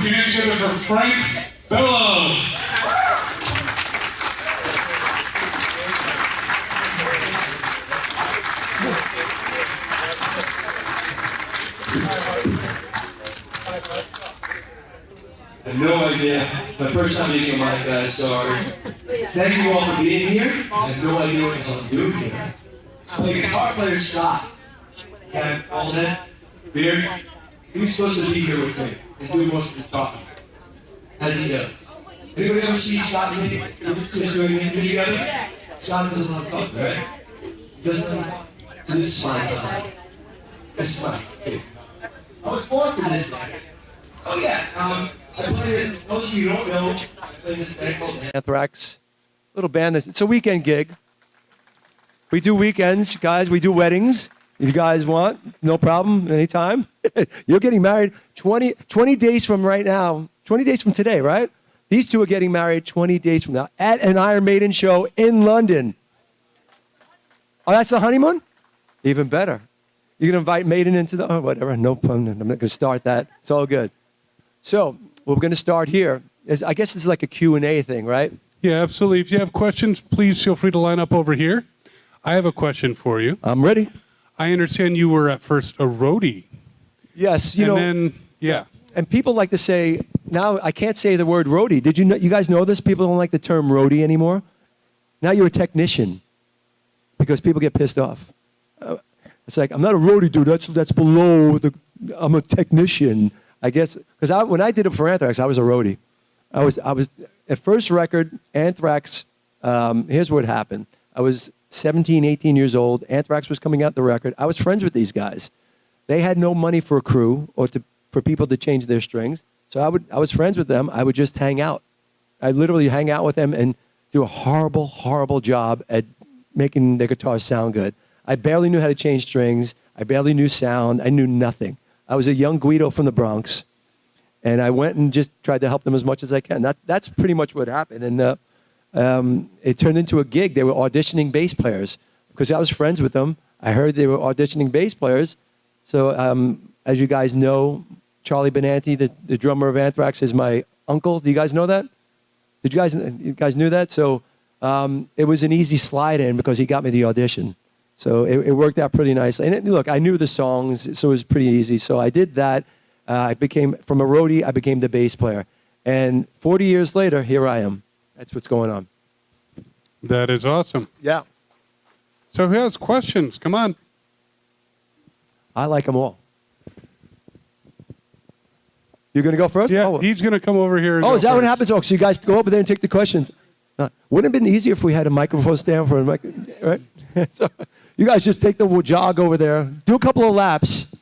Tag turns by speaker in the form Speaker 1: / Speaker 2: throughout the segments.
Speaker 1: Put your hands together for Frank Bello.
Speaker 2: I have no idea. My first time using a mic, guys, sorry. Thank you all for being here. I have no idea what the hell I'm doing here. I'm a guitar player, Scott. Yeah, all that. Beard. He was supposed to be here with me and do most of the talking. As he does. Anybody ever see Scott and me just doing an interview together? Scott doesn't want to talk, right? He doesn't want to talk. So this is my time. This is my time. I was born for this day. Oh yeah, I play it. Most of you don't know. I play this band called
Speaker 3: Anthrax, little band. It's a weekend gig. We do weekends, guys. We do weddings. If you guys want, no problem, anytime. You're getting married 20 days from right now, 20 days from today, right? These two are getting married 20 days from now at an Iron Maiden show in London. Oh, that's the honeymoon? Even better. You're going to invite Maiden into the, oh, whatever, no pun. I'm not going to start that. It's all good. So, we're going to start here. I guess it's like a Q&A thing, right?
Speaker 1: Yeah, absolutely. If you have questions, please feel free to line up over here. I have a question for you.
Speaker 3: I'm ready.
Speaker 1: I understand you were at first a roadie.
Speaker 3: Yes,
Speaker 1: and then, yeah.
Speaker 3: And people like to say, now I can't say the word roadie. Did you know, you guys know this? People don't like the term roadie anymore. Now you're a technician because people get pissed off. It's like, I'm not a roadie, dude. That's below the, I'm a technician. I guess, because when I did it for Anthrax, I was a roadie. I was at first record, Anthrax, here's what happened. I was 17, 18 years old. Anthrax was coming out the record. I was friends with these guys. They had no money for a crew or for people to change their strings. So I was friends with them. I would just hang out. I literally hang out with them and do a horrible, horrible job at making their guitars sound good. I barely knew how to change strings. I barely knew sound. I knew nothing. I was a young Guido from the Bronx, and I went and just tried to help them as much as I can. That's pretty much what happened. And it turned into a gig. They were auditioning bass players because I was friends with them. I heard they were auditioning bass players. So as you guys know, Charlie Benanti, the drummer of Anthrax, is my uncle. Do you guys know that? You guys knew that? So it was an easy slide in because he got me the audition. So it worked out pretty nicely. And look, I knew the songs, so it was pretty easy. So I did that. From a roadie, I became the bass player. And 40 years later, here I am. That's what's going on.
Speaker 1: That is awesome.
Speaker 3: Yeah.
Speaker 1: So who has questions? Come on.
Speaker 3: I like them all. You're going to go first?
Speaker 1: Yeah, he's going to come over here. And
Speaker 3: is that
Speaker 1: first.
Speaker 3: what happens? Oh, so you guys go over there and take the questions. Wouldn't it have been easier if we had a microphone stand for a mic, right? So you guys just take the jog over there, do a couple of laps,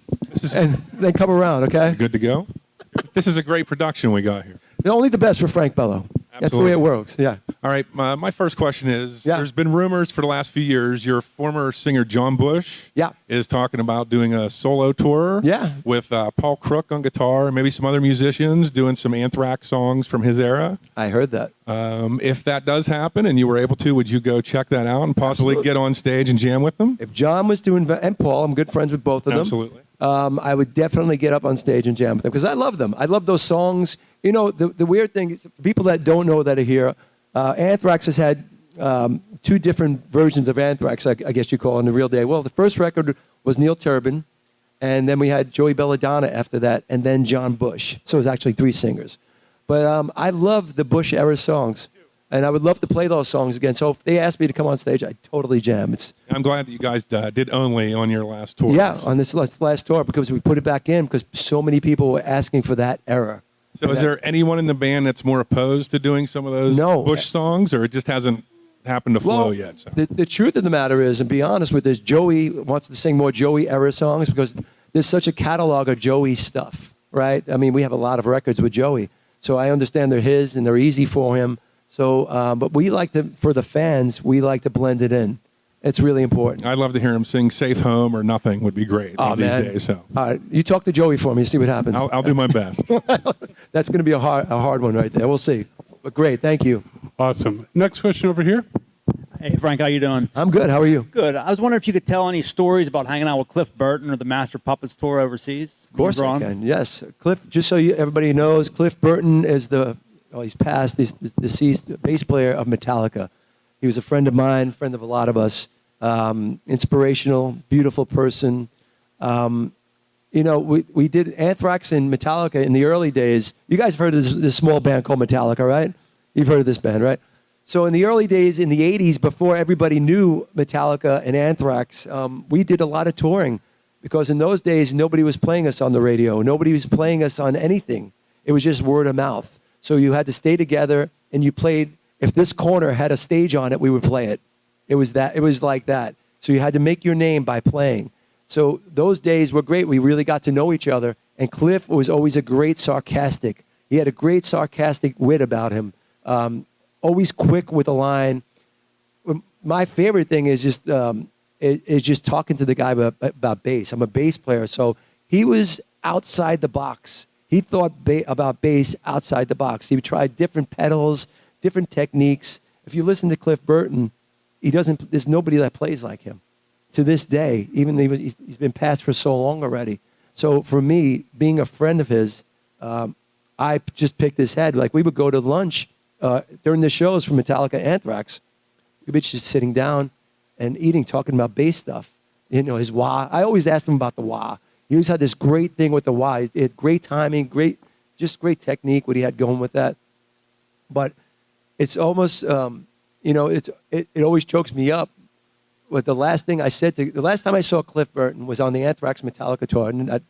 Speaker 3: and then come around, okay?
Speaker 4: Good to go. This is a great production we got here.
Speaker 3: Only the best for Frank Bello. That's the way it works, yeah.
Speaker 4: All right, my first question is, there's been rumors for the last few years, your former singer John Bush is talking about doing a solo tour with Paul Crook on guitar and maybe some other musicians doing some Anthrax songs from his era.
Speaker 3: I heard that.
Speaker 4: If that does happen and you were able to, would you go check that out and possibly get on stage and jam with them?
Speaker 3: If John was doing, and Paul, I'm good friends with both of them.
Speaker 4: Absolutely.
Speaker 3: I would definitely get up on stage and jam with them because I love them. I love those songs. You know, the weird thing is, people that don't know that are here, Anthrax has had two different versions of Anthrax, I guess you call it, in the real day. Well, the first record was Neil Turbin, and then we had Joey Belladonna after that, and then John Bush. So it was actually three singers. But I love the Bush era songs, and I would love to play those songs again. So if they asked me to come on stage, I'd totally jam.
Speaker 4: I'm glad that you guys did Only on your last tour.
Speaker 3: Yeah, on this last tour, because we put it back in because so many people were asking for that era.
Speaker 4: So is there anyone in the band that's more opposed to doing some of those Bush songs, or it just hasn't happened to flow yet? So.
Speaker 3: The truth of the matter is, and be honest with this, Joey wants to sing more Joey era songs because there's such a catalog of Joey stuff, right? I mean, we have a lot of records with Joey. So I understand they're his and they're easy for him. So, but we like to, for the fans, we like to blend it in. It's really important.
Speaker 4: I'd love to hear him sing "Safe Home" or "Nothing" would be great these days. So,
Speaker 3: all right, you talk to Joey for me, see what happens.
Speaker 4: I'll do my best.
Speaker 3: That's going to be a hard one right there. We'll see. But great, thank you.
Speaker 1: Awesome. Next question over here.
Speaker 5: Hey, Frank, how you doing?
Speaker 3: I'm good. How are you?
Speaker 5: Good. I was wondering if you could tell any stories about hanging out with Cliff Burton or the Master Puppets tour overseas.
Speaker 3: Of course I can. Yes, Cliff. Just so everybody knows, Cliff Burton is he's passed. He's the deceased bass player of Metallica. He was a friend of mine, friend of a lot of us. Inspirational, beautiful person. We did Anthrax and Metallica in the early days. You guys have heard of this small band called Metallica, right? You've heard of this band, right? So in the early days, in the 80s, before everybody knew Metallica and Anthrax, we did a lot of touring because in those days, nobody was playing us on the radio. Nobody was playing us on anything. It was just word of mouth. So you had to stay together and you played. If this corner had a stage on it, we would play it. It was like that. So you had to make your name by playing. So those days were great. We really got to know each other. And Cliff was always a great sarcastic. He had a great sarcastic wit about him. Always quick with a line. My favorite thing is just talking to the guy about bass. I'm a bass player, so he was outside the box. He thought about bass outside the box. He would try different pedals, different techniques. If you listen to Cliff Burton, there's nobody that plays like him to this day, even though he's been passed for so long already. So for me, being a friend of his, I just picked his head. Like we would go to lunch during the shows for Metallica Anthrax. We'd be just sitting down and eating, talking about bass stuff. His wah. I always asked him about the wah. He always had this great thing with the wah. He had great timing, great technique, what he had going with that. But it's almost, it always chokes me up. But the last time I saw Cliff Burton was on the Anthrax Metallica tour, and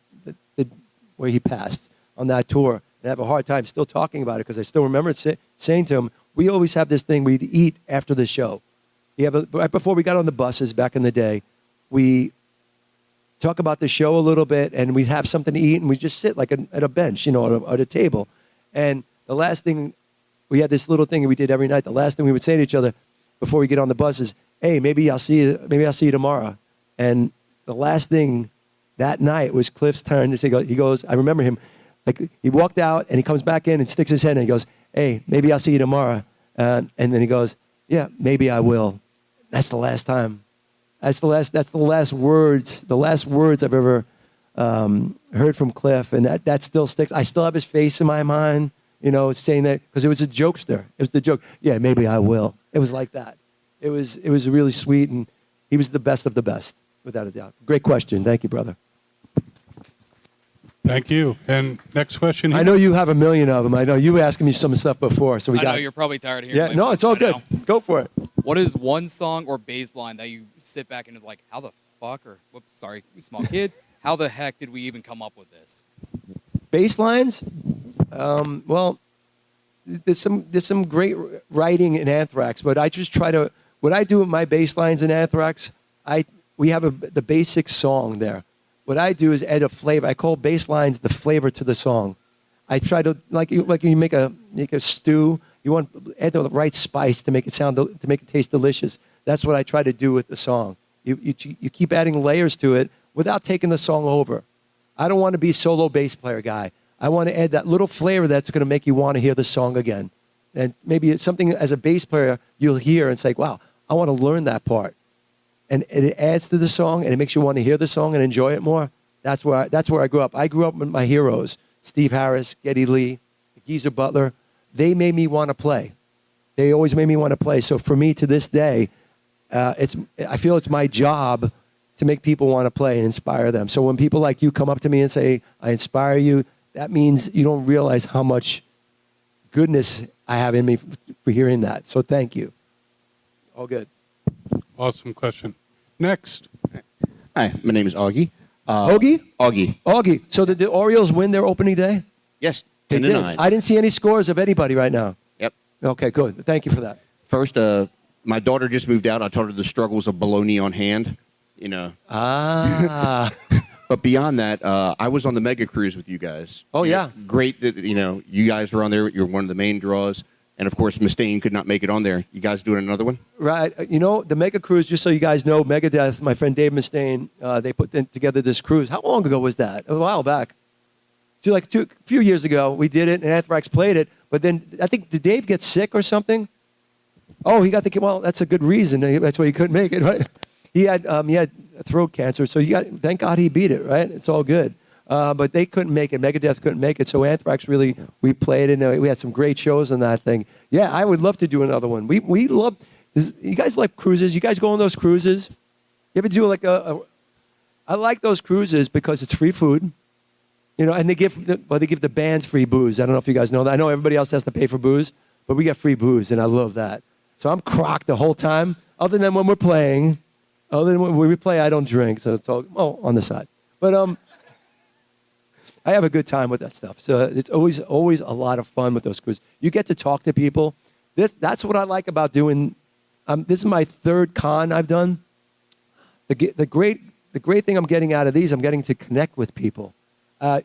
Speaker 3: where he passed on that tour. And I have a hard time still talking about it because I still remember saying to him, we always have this thing we'd eat after the show. Right before we got on the buses back in the day, we talk about the show a little bit, and we'd have something to eat, and we'd just sit like at a bench, at a table. And the last thing, we had this little thing we did every night. The last thing we would say to each other before we get on the bus is, hey, maybe I'll see you tomorrow. And the last thing that night was Cliff's turn to say, he goes, I remember him, like he walked out and he comes back in and sticks his head in and he goes, hey, maybe I'll see you tomorrow. And then he goes, yeah, maybe I will. That's the last time. That's the last words I've ever heard from Cliff. And that still sticks. I still have his face in my mind, saying that because it was a jokester. It was the joke. Yeah, maybe I will. It was like that. It was really sweet, and he was the best of the best, without a doubt. Great question. Thank you, brother.
Speaker 1: Thank you. And next question here.
Speaker 3: I know you have a million of them. I know you were asking me some stuff before. So
Speaker 6: I know you're probably tired of hearing.
Speaker 3: Yeah, no, it's all good. Go for it.
Speaker 6: What is one song or bass line that you sit back and is like, how the fuck, or whoops, sorry, we small kids, how the heck did we even come up with this?
Speaker 3: Bass lines? Well, there's some great writing in Anthrax, but I just try to, what I do with my bass lines in Anthrax, we have the basic song there. What I do is add a flavor. I call bass lines the flavor to the song. I try to, like you make a stew, you want to add the right spice to make it taste delicious. That's what I try to do with the song. You keep adding layers to it without taking the song over. I don't want to be a solo bass player guy. I want to add that little flavor that's going to make you want to hear the song again. And maybe it's something as a bass player you'll hear and say, wow, I want to learn that part. And it adds to the song, and it makes you want to hear the song and enjoy it more. That's where I grew up. I grew up with my heroes, Steve Harris, Geddy Lee, Geezer Butler. They made me want to play. They always made me want to play. So for me, to this day, I feel it's my job to make people want to play and inspire them. So when people like you come up to me and say, I inspire you, that means you don't realize how much goodness I have in me for hearing that. So thank you. All good.
Speaker 1: Awesome question. Next.
Speaker 7: Hi, my name is Augie.
Speaker 3: Augie?
Speaker 7: Augie.
Speaker 3: So did the Orioles win their opening day?
Speaker 7: Yes,
Speaker 3: They
Speaker 7: 10 to
Speaker 3: did.
Speaker 7: 9.
Speaker 3: I didn't see any scores of anybody right now.
Speaker 7: Yep.
Speaker 3: Okay, good. Thank you for that.
Speaker 7: First, my daughter just moved out. I told her the struggles of bologna on hand,
Speaker 3: Ah.
Speaker 7: But beyond that, I was on the mega cruise with you guys.
Speaker 3: Oh, yeah.
Speaker 7: Great that, you guys were on there. You're one of the main draws. And, of course, Mustaine could not make it on there. You guys doing another one?
Speaker 3: Right. The Mega Cruise, just so you guys know, Megadeth, my friend Dave Mustaine, they put together this cruise. How long ago was that? A while back. A few years ago, we did it, and Anthrax played it. But then I think, did Dave get sick or something? Oh, he got the well. That's a good reason. That's why he couldn't make it, right? He had throat cancer, so thank God he beat it, right? It's all good. But they couldn't make it. Megadeth couldn't make it. So Anthrax really, we played and we had some great shows on that thing. Yeah, I would love to do another one. We love. You guys like cruises? You guys go on those cruises? You ever do like I like those cruises because it's free food. You know, and they give the bands free booze. I don't know if you guys know that. I know everybody else has to pay for booze, but we get free booze, and I love that. So I'm crocked the whole time, other than when we're playing. Other than when we play, I don't drink, so it's all on the side. But I have a good time with that stuff. So it's always a lot of fun with those cruises. You get to talk to people. That's what I like about doing. This is my third con I've done. The great thing I'm getting out of these, I'm getting to connect with people.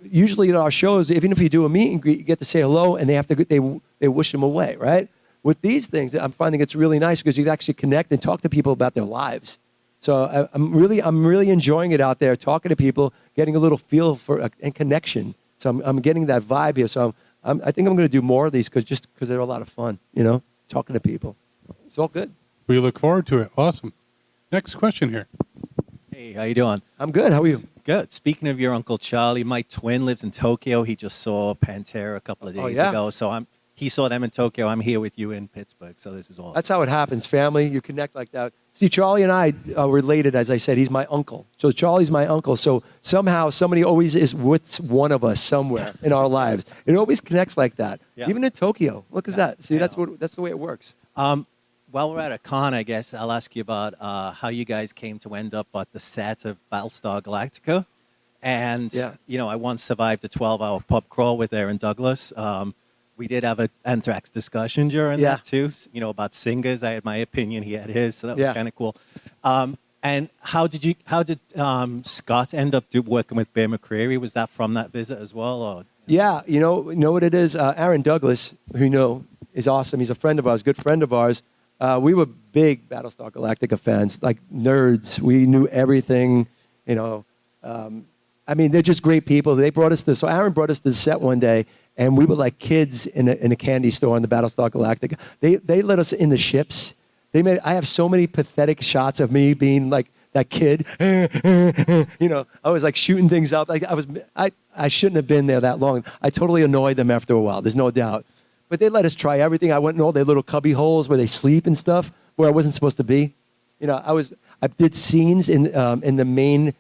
Speaker 3: Usually at our shows, even if you do a meet and greet, you get to say hello, and they wish them away, right? With these things, I'm finding it's really nice because you can actually connect and talk to people about their lives. So I'm really enjoying it out there, talking to people, getting a little feel for and connection. So I'm getting that vibe here. So I think I'm going to do more of these because they're a lot of fun, you know, talking to people. It's all good.
Speaker 1: We look forward to it. Awesome. Next question here.
Speaker 8: Hey, how you doing?
Speaker 3: I'm good. How are you?
Speaker 8: Good. Speaking of your Uncle Charlie, my twin lives in Tokyo. He just saw Pantera a couple of days ago. So he saw them in Tokyo. I'm here with you in Pittsburgh. So this is awesome.
Speaker 3: That's how it happens. Family, you connect like that. See, Charlie and I are related, as I said. He's my uncle. So Charlie's my uncle. So somehow somebody always is with one of us somewhere in our lives. It always connects like that. Yeah. Even in Tokyo. Look at that. See, that's the way it works.
Speaker 8: While we're at a con, I guess I'll ask you about how you guys came to end up at the set of Battlestar Galactica. And, you know, I once survived a 12-hour pub crawl with Aaron Douglas. We did have an Anthrax discussion during that, too, you know, about singers. I had my opinion. He had his. So that was kind of cool. And how did Scott end up working with Bear McCreary? Was that from that visit as well? Or,
Speaker 3: Yeah, you know what it is? Aaron Douglas, who you know is awesome. He's a friend of ours, good friend of ours. We were big Battlestar Galactica fans, like nerds. We knew everything, you know. I mean, they're just great people. They brought us this. So Aaron brought us this set one day, and we were like kids in a candy store in the Battlestar Galactica. They let us in the ships. I have so many pathetic shots of me being like that kid. You know, I was like shooting things up. Like I shouldn't have been there that long. I totally annoyed them after a while. There's no doubt. But they let us try everything. I went in all their little cubby holes where they sleep and stuff, where I wasn't supposed to be. You know, I did scenes in the main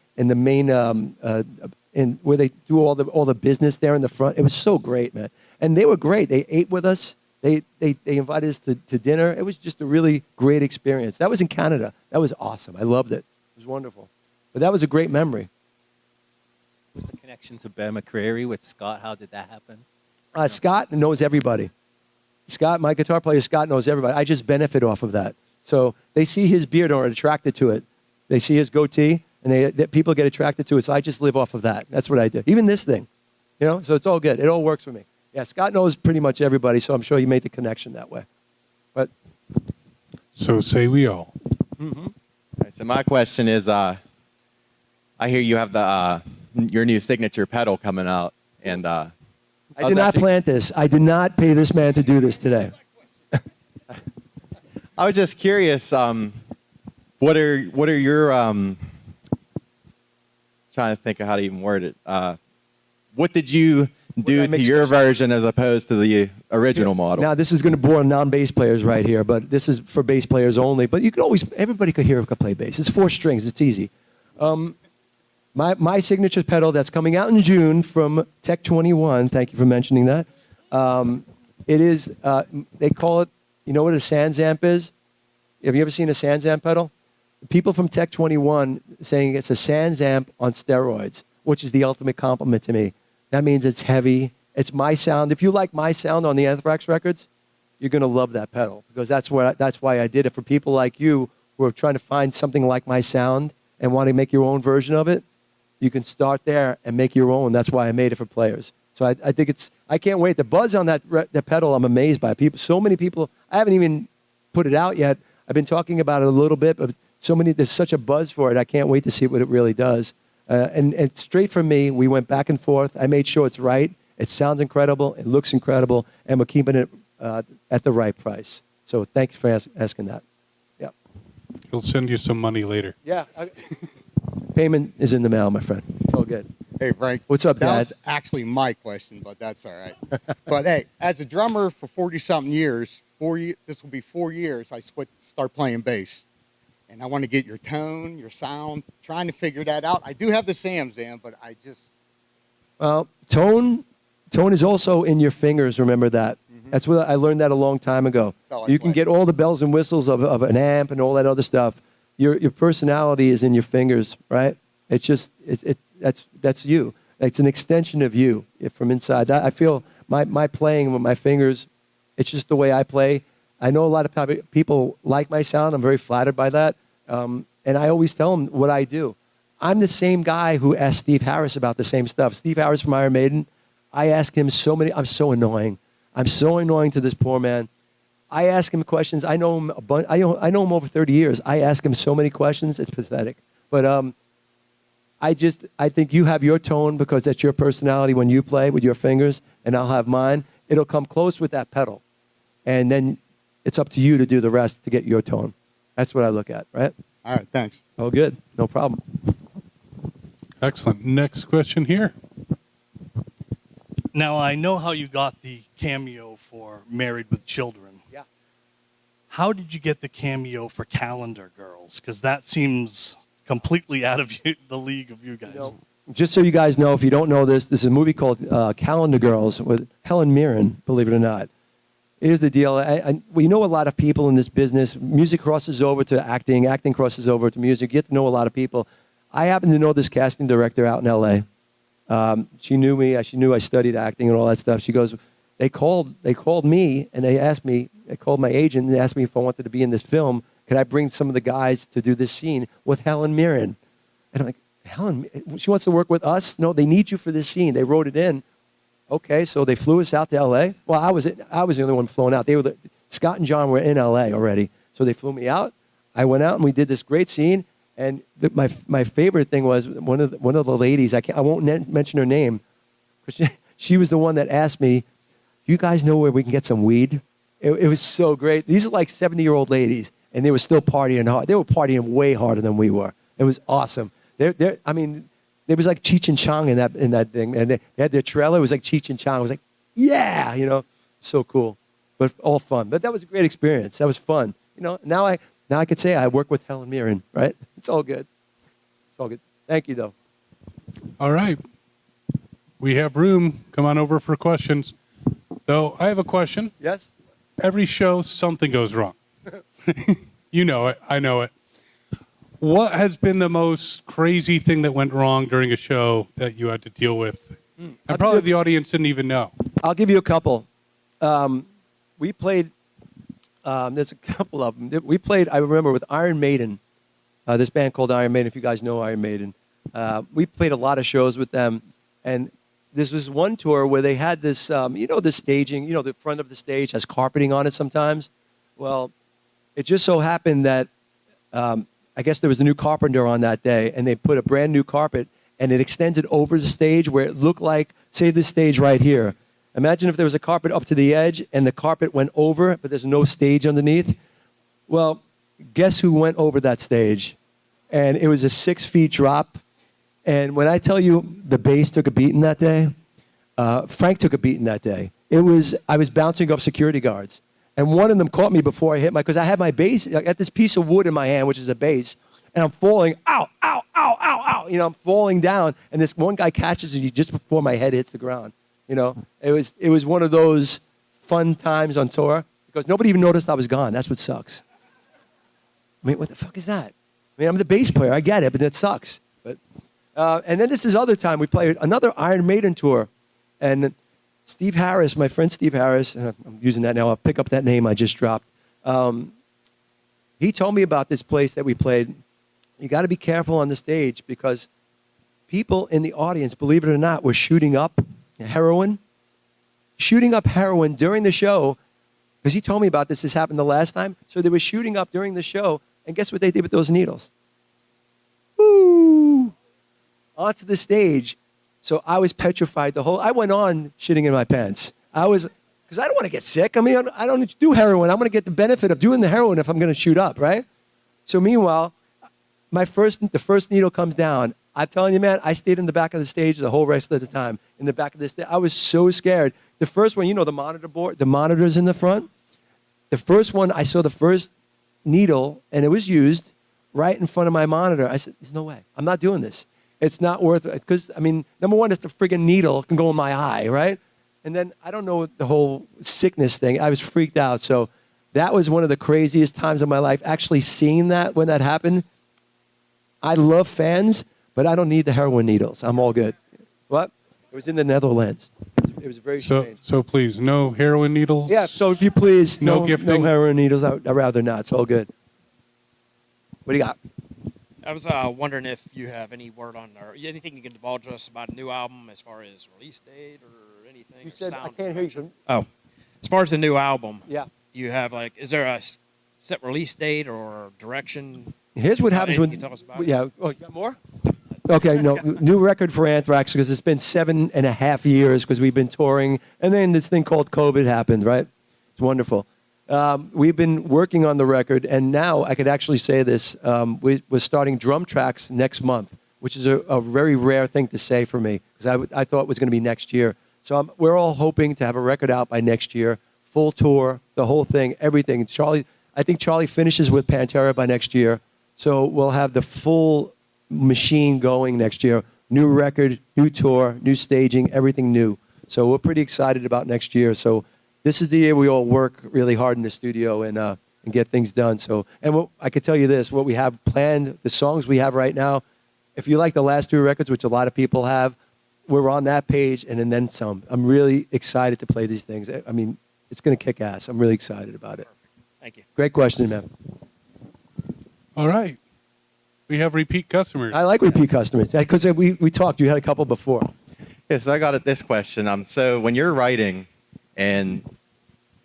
Speaker 3: where they do all the business there in the front. It was so great, man. And they were great. They ate with us. They invited us to dinner. It was just a really great experience. That was in Canada. That was awesome. I loved it. It was wonderful. But that was a great memory.
Speaker 8: Was the connection to Bear McCreary with Scott? How did that happen?
Speaker 3: Scott knows everybody. Scott, my guitar player, Scott knows everybody. I just benefit off of that. So they see his beard or are attracted to it. They see his goatee, and people get attracted to it. So I just live off of that. That's what I do. Even this thing, you know. So it's all good. It all works for me. Yeah, Scott knows pretty much everybody, so I'm sure you made the connection that way. But
Speaker 1: so say we all.
Speaker 9: Mm-hmm. All right, so my question is, I hear you have your new signature pedal coming out, and
Speaker 3: I did not plant this. I did not pay this man to do this today.
Speaker 9: I was just curious. What are your trying to think of how to even word it. What did you do to your version as opposed to the original model?
Speaker 3: Now, this is going to bore non-bass players right here, but this is for bass players only. But you could always, everybody could hear play bass. It's 4 strings. It's easy. My signature pedal that's coming out in June from Tech 21, thank you for mentioning that. It is, they call it, you know what a Sansamp is? Have you ever seen a Sansamp pedal? People from Tech 21 saying it's a Sansamp on steroids, which is the ultimate compliment to me. That means it's heavy. It's my sound. If you like my sound on the Anthrax records, you're going to love that pedal because that's why I did it. For people like you who are trying to find something like my sound and want to make your own version of it, you can start there and make your own. That's why I made it for players. So I think I can't wait. The buzz on that pedal, I'm amazed by. People, so many people, I haven't even put it out yet. I've been talking about it a little bit, but there's such a buzz for it. I can't wait to see what it really does. And straight from me, we went back and forth. I made sure it's right. It sounds incredible. It looks incredible. And we're keeping it at the right price. So thank you for asking that. Yeah.
Speaker 1: He'll send you some money later.
Speaker 3: Yeah. Payment is in the mail, my friend. All good.
Speaker 10: Hey, Frank.
Speaker 3: What's up,
Speaker 10: That
Speaker 3: Dad?
Speaker 10: was actually my question, but that's all right. But hey, as a drummer for 40-something years, this will be 4 years, I start playing bass. And I want to get your tone, your sound, trying to figure that out. I do have the Sam's in, but I just...
Speaker 3: Well, tone is also in your fingers, remember that. That's what I learned that a long time ago. You can get all the bells and whistles of an amp and all that other stuff. Your personality is in your fingers, right? It's just that's you. It's an extension of you from inside. I feel my playing with my fingers, it's just the way I play. I know a lot of people like my sound. I'm very flattered by that. And I always tell them what I do. I'm the same guy who asked Steve Harris about the same stuff. Steve Harris from Iron Maiden, I ask him I'm so annoying. I'm so annoying to this poor man. I ask him questions. I know him I know him over 30 years. I ask him so many questions. It's pathetic. But I think you have your tone because that's your personality when you play with your fingers, and I'll have mine. It'll come close with that pedal. And then it's up to you to do the rest to get your tone. That's what I look at, right?
Speaker 10: All right, thanks.
Speaker 3: Oh, good. No problem.
Speaker 1: Excellent. Next question here.
Speaker 11: Now, I know how you got the cameo for Married with Children.
Speaker 3: Yeah.
Speaker 11: How did you get the cameo for Calendar Girls? Because that seems completely out of the league of you guys.
Speaker 3: Just so you guys know, if you don't know this is a movie called Calendar Girls with Helen Mirren, believe it or not. Here's the deal. We know a lot of people in this business. Music crosses over to acting. Acting crosses over to music. You get to know a lot of people. I happen to know this casting director out in L.A. She knew me. She knew I studied acting and all that stuff. She goes, they called me and they asked me, they called my agent and they asked me if I wanted to be in this film. Could I bring some of the guys to do this scene with Helen Mirren? And I'm like, Helen, she wants to work with us? No, they need you for this scene. They wrote it in. Okay, so they flew us out to L.A. Well, I was the only one flown out. Scott and John were in L.A. already. So they flew me out. I went out and we did this great scene. And my favorite thing was one of the ladies. I won't mention her name, because she was the one that asked me, "You guys know where we can get some weed?" It was so great. These are like 70-year-old ladies, and they were still partying hard. They were partying way harder than we were. It was awesome. I mean, it was like Cheech and Chong in that thing, and they had their trailer. It was like Cheech and Chong. It was like, yeah, so cool, but all fun. But that was a great experience. That was fun. Now I could say I work with Helen Mirren, right? It's all good. It's all good. Thank you, though.
Speaker 1: All right. We have room. Come on over for questions. Though I have a question.
Speaker 3: Yes?
Speaker 1: Every show, something goes wrong. You know it. I know it. What has been the most crazy thing that went wrong during a show that you had to deal with? And probably the audience didn't even know.
Speaker 3: I'll give you a couple. We played, there's a couple of them. We played, I remember, with Iron Maiden, this band called Iron Maiden, if you guys know Iron Maiden. We played a lot of shows with them. And there's this one tour where they had this, the staging, the front of the stage has carpeting on it sometimes. Well, it just so happened that I guess there was a new carpenter on that day, and they put a brand new carpet, and it extended over the stage where it looked like, say, this stage right here. Imagine if there was a carpet up to the edge, and the carpet went over, but there's no stage underneath. Well, guess who went over that stage? And it was a 6-foot drop. And when I tell you the bass took a beating that day, Frank took a beating that day. I was bouncing off security guards. And one of them caught me before I hit because I had my bass, I got this piece of wood in my hand, which is a bass, and I'm falling, ow, ow, ow, ow, ow. I'm falling down, and this one guy catches me just before my head hits the ground. It was one of those fun times on tour because nobody even noticed I was gone. That's what sucks. I mean, what the fuck is that? I mean, I'm the bass player. I get it, but that sucks. But and then this other time we played another Iron Maiden tour, and Steve Harris, my friend Steve Harris, I'm using that now, I'll pick up that name I just dropped. He told me about this place that we played. You got to be careful on the stage because people in the audience, believe it or not, were shooting up heroin during the show, because he told me about this. This happened the last time. So they were shooting up during the show, and guess what they did with those needles? Woo! Onto the stage. So I was petrified I went on shitting in my pants. I was Because I don't want to get sick. I mean, I don't do heroin. I'm going to get the benefit of doing the heroin if I'm going to shoot up, right? So meanwhile, the first needle comes down. I'm telling you, man, I stayed in the back of the stage the whole rest of the time. In the back of this, I was so scared. The first one, the monitor board, the monitors in the front. The first one, I saw the first needle, and it was used right in front of my monitor. I said, there's no way. I'm not doing this. It's not worth it. Because, I mean, number one, it's a friggin' needle. It can go in my eye, right? And then I don't know the whole sickness thing. I was freaked out. So that was one of the craziest times of my life. Actually seeing that when that happened, I love fans, but I don't need the heroin needles. I'm all good. What? It was in the Netherlands. It was very strange.
Speaker 1: So please, no heroin needles?
Speaker 3: Yeah, so if you please,
Speaker 1: no gifting?
Speaker 3: No heroin needles. I'd rather not. It's all good. What do you got?
Speaker 12: I was wondering if you have any word on, or anything you can divulge us about a new album as far as release date or anything?
Speaker 3: You
Speaker 12: or
Speaker 3: said,
Speaker 12: sound
Speaker 3: I can't hear you.
Speaker 12: Oh, as far as the new album,
Speaker 3: yeah.
Speaker 12: Do you have, is there a set release date or direction?
Speaker 3: Here's what happens when,
Speaker 12: you tell us about?
Speaker 3: yeah. Oh, you got more? Okay, no, new record for Anthrax because it's been 7.5 years because we've been touring, and then this thing called COVID happened, right? It's wonderful. We've been working on the record, and now I could actually say this. We're starting drum tracks next month, which is a very rare thing to say for me because I thought it was going to be next year. So we're all hoping to have a record out by next year, full tour, the whole thing, everything. I think Charlie finishes with Pantera by next year, so we'll have the full machine going next year. New record, new tour, new staging, everything new. So we're pretty excited about next year. So this is the year we all work really hard in the studio and get things done. So, and I could tell you this, what we have planned, the songs we have right now, if you like the last two records, which a lot of people have, we're on that page and then some. I'm really excited to play these things. I mean, it's going to kick ass. I'm really excited about it.
Speaker 12: Thank you.
Speaker 3: Great question, man.
Speaker 1: All right. We have repeat customers.
Speaker 3: I like repeat customers because we talked. You had a couple before.
Speaker 9: Yeah, so I got this question. So when you're writing and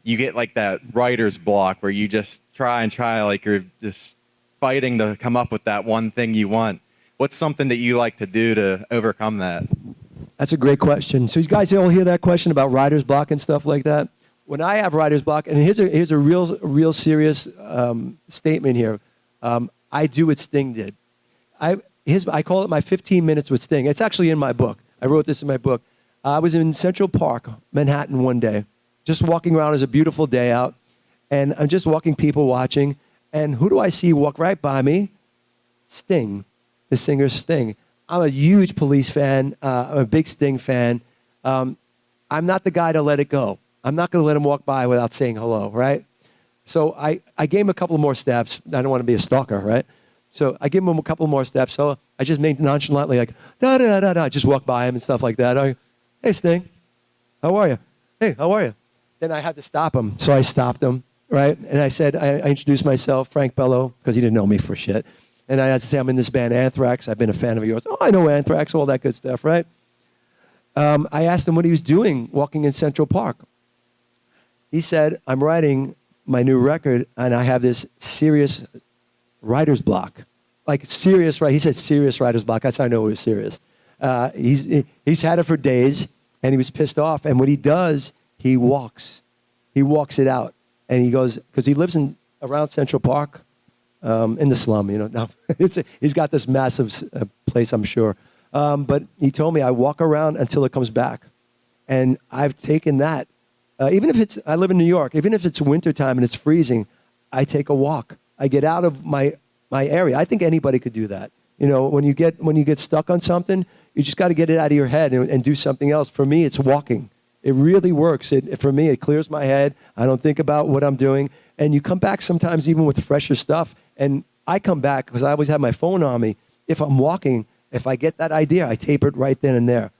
Speaker 9: you get like that writer's block where you just try, like you're just fighting to come up with that one thing you want, what's something that you like to do to overcome that?
Speaker 3: That's a great question. So you guys all hear that question about writer's block and stuff like that? When I have writer's block, and here's a real serious statement here. I do what Sting did. I call it my 15 minutes with Sting. It's actually in my book. I wrote this in my book. I was in Central Park, Manhattan one day, just walking around. It was a beautiful day out, and I'm just walking, people watching, and who do I see walk right by me? Sting, the singer Sting. I'm a huge Police fan. I'm a big Sting fan. I'm not the guy to let it go. I'm not going to let him walk by without saying hello, right? So I gave him a couple more steps. I don't want to be a stalker, right? So I gave him a couple more steps. So I just made nonchalantly like, da-da-da-da-da, just walk by him and stuff like that. Hey, Sting, how are you? Hey, how are you? Then I had to stop him. So I stopped him, right? And I said, I introduced myself, Frank Bello, because he didn't know me for shit. And I had to say, I'm in this band, Anthrax. I've been a fan of yours. Oh, I know Anthrax, all that good stuff, right? I asked him what he was doing walking in Central Park. He said, I'm writing my new record, and I have this serious writer's block. Like serious, right? He said serious writer's block. That's how I know it was serious. He's had it for days, and he was pissed off. And what he does, he walks. He walks it out. And he goes, because he lives around Central Park, in the slum, Now, he's got this massive place, I'm sure. But he told me, I walk around until it comes back. And I've taken that. Even if I live in New York, even if it's wintertime and it's freezing, I take a walk. I get out of my area. I think anybody could do that. When you get stuck on something, you just got to get it out of your head and do something else. For me, it's walking. It really works. For me, it clears my head. I don't think about what I'm doing. And you come back sometimes even with fresher stuff. And I come back because I always have my phone on me. If I'm walking, if I get that idea, I tape it right then and there.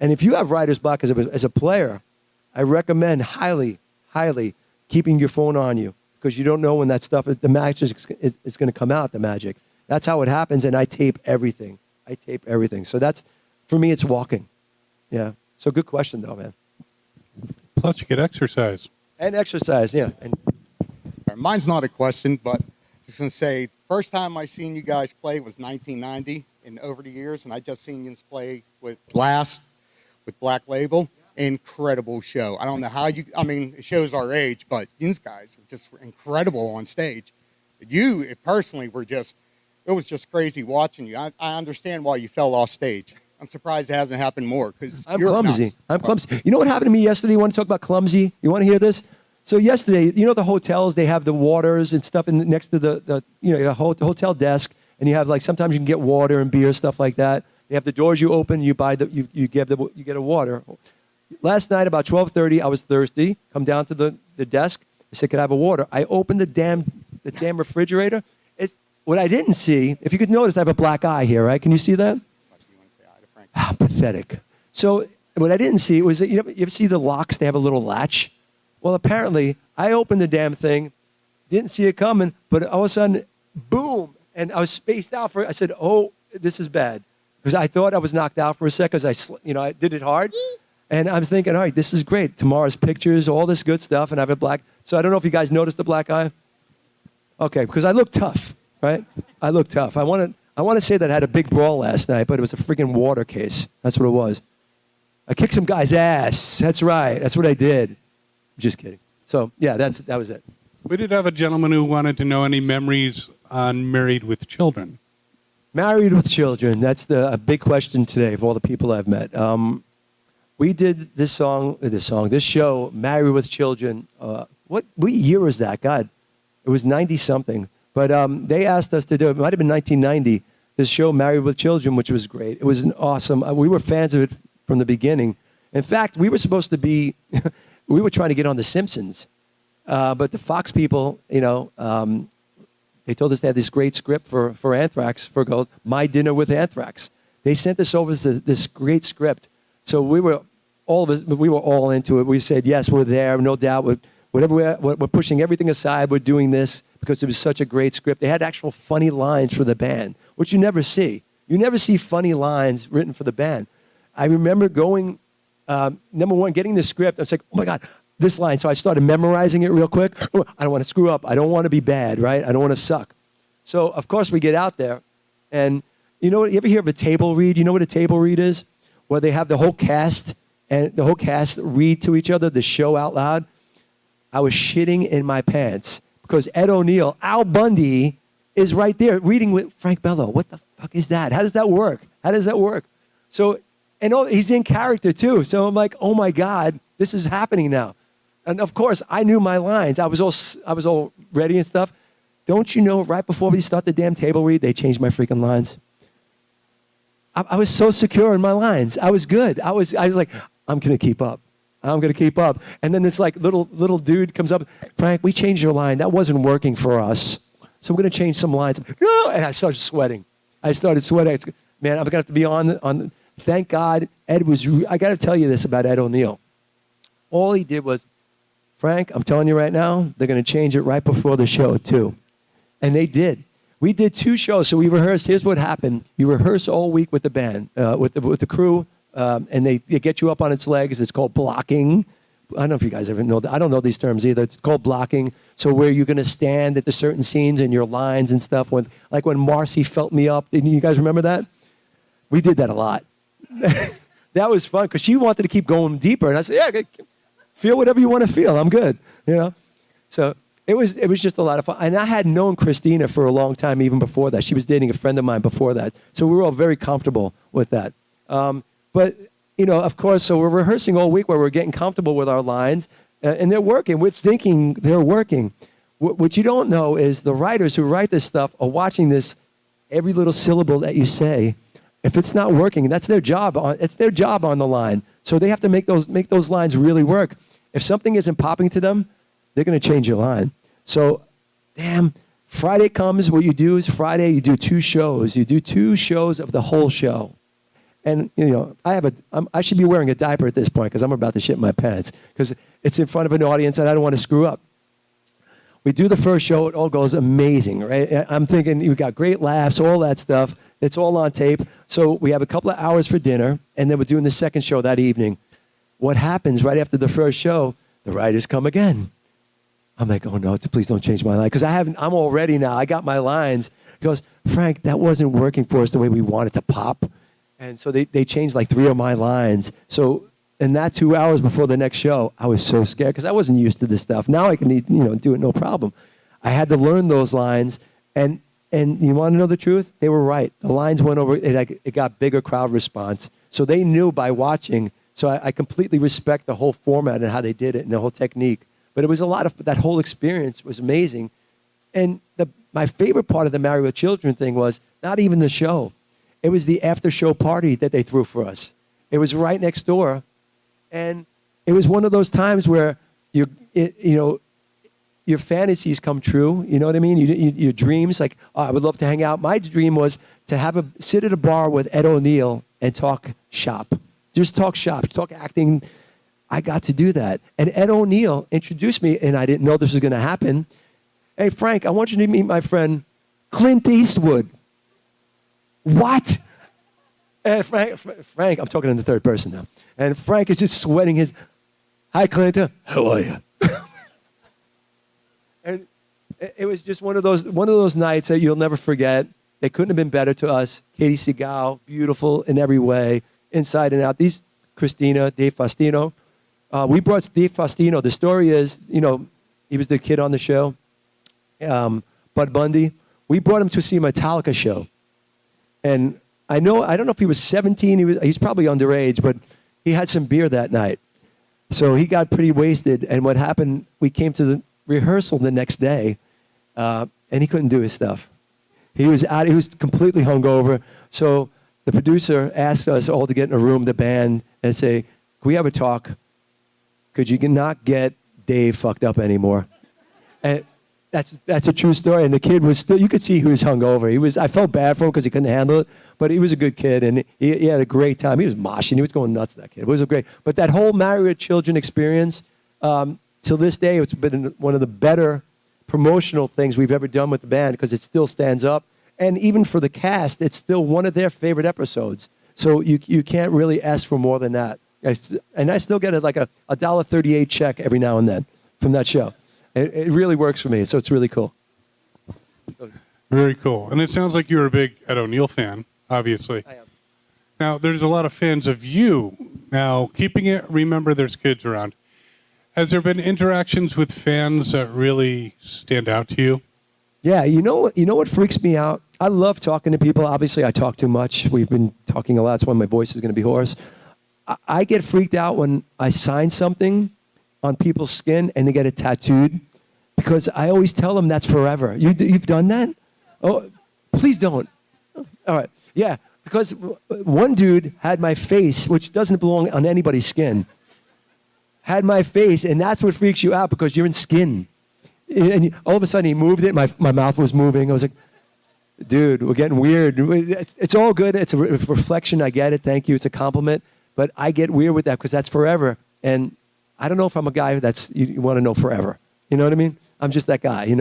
Speaker 3: And if you have writer's block as a player, I recommend highly, highly keeping your phone on you because you don't know when that stuff, the magic is going to come out, the magic. That's how it happens, and I tape everything. So for me, it's walking. Yeah. So good question, though, man.
Speaker 1: Plus, you get exercise.
Speaker 3: And exercise, yeah. And
Speaker 10: mine's not a question, but I was going to say, first time I seen you guys play was 1990, and over the years, and I just seen you play with Blast, with Black Label. incredible show. I don't know how you, I mean, it shows our age, but these guys are just incredible on stage. You personally were just, it was just crazy watching you. I understand why you fell off stage. I'm surprised it hasn't happened more because
Speaker 3: I'm clumsy. I'm clumsy. You know what happened to me yesterday? You want to talk about clumsy? You want to hear this? So yesterday, you know the hotels, they have the waters and stuff next to the hotel desk, and you have like sometimes you can get water and beer, stuff like that. They have the doors you open, you buy you get a water. Last night about 12:30, I was thirsty. Come down to the desk. I said, "Could I have a water?" I opened the damn refrigerator. It's what I didn't see. If you could notice, I have a black eye here, right? Can you see that? Pathetic. So what I didn't see was that you ever see the locks? They have a little latch. Well, apparently, I opened the damn thing, didn't see it coming, but all of a sudden, boom, and I was spaced out for it. I said, "Oh, this is bad," because I thought I was knocked out for a second because I did it hard, and I was thinking, all right, this is great. Tomorrow's pictures, all this good stuff, and I have a black. So I don't know if you guys noticed the black eye. Okay, because I look tough, right? I look tough. I want to say that I had a big brawl last night, but it was a freaking water case. That's what it was. I kicked some guy's ass. That's right. That's what I did. Just kidding. So, yeah, that was it.
Speaker 1: We did have a gentleman who wanted to know any memories on Married with Children.
Speaker 3: Married with Children. That's a big question today of all the people I've met. We did this show, Married with Children. What year was that? God, it was 90-something. But they asked us to do it. It might have been 1990. This show, Married with Children, which was great. It was an awesome. We were fans of it from the beginning. In fact, we were supposed to be. We were trying to get on The Simpsons, but the Fox people, they told us they had this great script for Anthrax, for My Dinner with Anthrax. They sent us over this great script. So we were all into it. We said, yes, we're there, no doubt. We're pushing everything aside. We're doing this because it was such a great script. They had actual funny lines for the band, which you never see. You never see funny lines written for the band. I remember going, number one, getting the script. I was like, oh, my God, this line. So I started memorizing it real quick. Oh, I don't want to screw up. I don't want to be bad, right? I don't want to suck. So, of course, we get out there. And you ever hear of a table read? You know what a table read is? Where they have the whole cast read to each other the show out loud. I was shitting in my pants because Ed O'Neill, Al Bundy, is right there reading with Frank Bello. What the fuck is that? How does that work? So, and he's in character too. So I'm like, oh my God, this is happening now. And of course, I knew my lines. I was all ready and stuff. Don't you know? Right before we start the damn table read, they changed my freaking lines. I was so secure in my lines. I was good. I was like, I'm gonna keep up. And then this like little dude comes up, Frank, we changed your line. That wasn't working for us. So we're gonna change some lines. No! And I started sweating. Man, I'm gonna have to be on. Thank God, Ed was. I got to tell you this about Ed O'Neill. All he did was, Frank, I'm telling you right now, they're going to change it right before the show too, and they did. We did 2 shows, so we rehearsed. Here's what happened: you rehearse all week with the band, with the crew, and they get you up on its legs. It's called blocking. I don't know if you guys ever know that. I don't know these terms either. It's called blocking. So where you're going to stand at the certain scenes and your lines and stuff. Like when Marcy felt me up. You guys remember that? We did that a lot. That was fun because she wanted to keep going deeper, and I said, "Yeah, feel whatever you want to feel. I'm good." So it was just a lot of fun. And I had known Christina for a long time, even before that. She was dating a friend of mine before that, so we were all very comfortable with that. But of course, so we're rehearsing all week where we're getting comfortable with our lines, and they're working. We're thinking they're working. What you don't know is the writers who write this stuff are watching this every little syllable that you say. If it's not working, that's their job. It's their job on the line. So they have to make those lines really work. If something isn't popping to them, they're going to change your line. So, damn, Friday comes. What you do is Friday you do 2 shows. You do 2 shows of the whole show. And I should be wearing a diaper at this point because I'm about to shit my pants because it's in front of an audience and I don't want to screw up. We do the first show. It all goes amazing, right? I'm thinking we got great laughs, all that stuff. It's all on tape. So we have a couple of hours for dinner, and then we're doing the second show that evening. What happens right after the first show? The writers come again. I'm like, oh no, please don't change my line. Because I'm all ready now. I got my lines. He goes, Frank, that wasn't working for us the way we wanted to pop. And so they changed like 3 of my lines. So in that 2 hours before the next show, I was so scared because I wasn't used to this stuff. Now I can, do it no problem. I had to learn those lines, and you want to know the truth? They were right. The lines went over. It got bigger crowd response. So they knew by watching. So I completely respect the whole format and how they did it and the whole technique. But it was a lot of that whole experience was amazing. And my favorite part of the Married with Children thing was not even the show. It was the after show party that they threw for us. It was right next door. And it was one of those times where your fantasies come true. You know what I mean? Your dreams, like, oh, I would love to hang out. My dream was to sit at a bar with Ed O'Neill and talk shop. Just talk shop, talk acting. I got to do that. And Ed O'Neill introduced me, and I didn't know this was going to happen. Hey, Frank, I want you to meet my friend Clint Eastwood. What? And Frank, I'm talking in the third person now. And Frank is just sweating his, hi, Clint. How are you? And it was just one of those nights that you'll never forget. They couldn't have been better to us. Katie Seagal, beautiful in every way, inside and out. Christina, Dave Faustino. We brought Dave Faustino. The story is, he was the kid on the show, Bud Bundy. We brought him to see a Metallica show. And I don't know if he was 17. He's probably underage, but he had some beer that night. So he got pretty wasted. And what happened, we came to the rehearsal the next day, and he couldn't do his stuff. He was completely hungover. So the producer asked us all to get in a room, the band, and say, can we have a talk? Could you not get Dave fucked up anymore? And that's a true story. And the kid was still, you could see he was hungover. I felt bad for him because he couldn't handle it, but he was a good kid, and he had a great time. He was moshing. He was going nuts, that kid. It was great. But that whole Married with Children experience, till this day, it's been one of the better promotional things we've ever done with the band because it still stands up. And even for the cast, it's still one of their favorite episodes. So you can't really ask for more than that. And I still get like a $1.38 check every now and then from that show. It really works for me, so it's really cool.
Speaker 1: Very cool. And it sounds like you're a big Ed O'Neill fan, obviously.
Speaker 3: I am.
Speaker 1: Now, there's a lot of fans of you. Now, keeping it, remember there's kids around. Has there been interactions with fans that really stand out to you?
Speaker 3: Yeah, you know what freaks me out? I love talking to people. Obviously, I talk too much. We've been talking a lot. That's why my voice is going to be hoarse. I get freaked out when I sign something on people's skin and they get it tattooed because I always tell them that's forever. You've done that? Oh, please don't. All right. Yeah, because one dude had my face, which doesn't belong on anybody's skin, had my face, and that's what freaks you out because you're in skin. And all of a sudden he moved it. My mouth was moving. I was like, dude, we're getting weird. It's all good. It's a reflection. I get it. Thank you. It's a compliment. But I get weird with that because that's forever. And I don't know if I'm a guy you want to know forever. You know what I mean? I'm just that guy,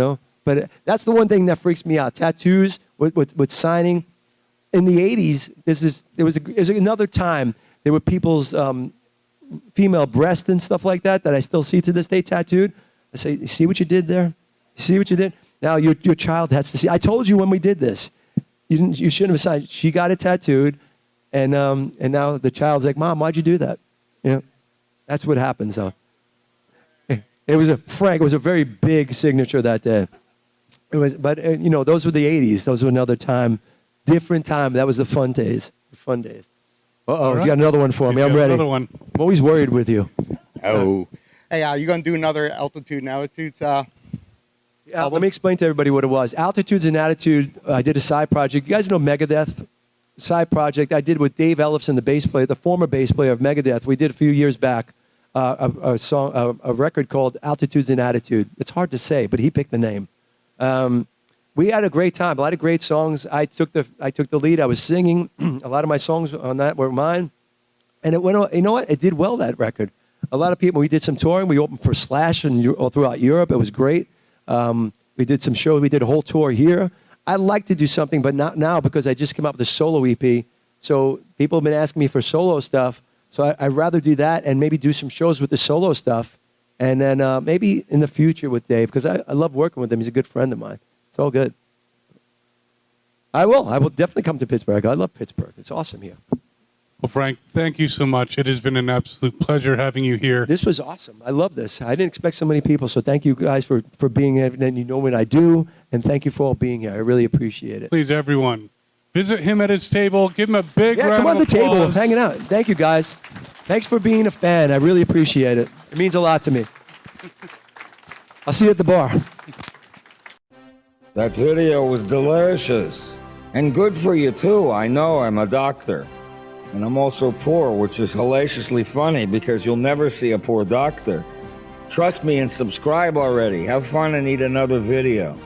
Speaker 3: But that's the one thing that freaks me out. Tattoos with signing. In the 80s, there was another time. There were people's female breasts and stuff like that I still see to this day tattooed. I say, you see what you did there? You see what you did? Now your child has to see. I told you when we did this. You shouldn't have signed. She got it tattooed, and now the child's like, Mom, why'd you do that? That's what happens. Though. It was a very big signature that day. It was, but those were the 80s. Those were another time, different time. That was the fun days. Fun days. Uh-oh, he's got another one for me. I'm ready.
Speaker 1: Another one.
Speaker 3: I'm always worried with you.
Speaker 10: Oh. Hey, you going to do another Altitude and Attitudes?
Speaker 3: Yeah, let me explain to everybody what it was. Altitudes and Attitude, I did a side project. You guys know Megadeth? Side project I did with Dave Ellefson, the former bass player of Megadeth. We did a few years back a record called Altitudes and Attitude. It's hard to say, but he picked the name. We had a great time. A lot of great songs. I took the lead. I was singing. A lot of my songs on that were mine. And it went. You know what? It did well, that record. A lot of people. We did some touring. We opened for Slash all throughout Europe. It was great. We did some shows. We did a whole tour here. I'd like to do something, but not now because I just came up with a solo EP. So people have been asking me for solo stuff. So I'd rather do that and maybe do some shows with the solo stuff. And then maybe in the future with Dave, because I love working with him. He's a good friend of mine. It's all good. I will definitely come to Pittsburgh. I love Pittsburgh. It's awesome here.
Speaker 1: Well, Frank, thank you so much. It has been an absolute pleasure having you here.
Speaker 3: This was awesome. I love this. I didn't expect so many people, so thank you guys for being here. And you know what I do, and thank you for all being here. I really appreciate it.
Speaker 1: Please, everyone, visit him at his table. Give him a big round
Speaker 3: come on
Speaker 1: of
Speaker 3: the table,
Speaker 1: applause.
Speaker 3: hanging out. Thank you, guys. Thanks for being a fan. I really appreciate it. It means a lot to me. I'll see you at the bar.
Speaker 13: That video was delicious. And good for you, too. I know, I'm a doctor. And I'm also poor, which is hilariously funny because you'll never see a poor doctor. Trust me and subscribe already. Have fun and eat another video.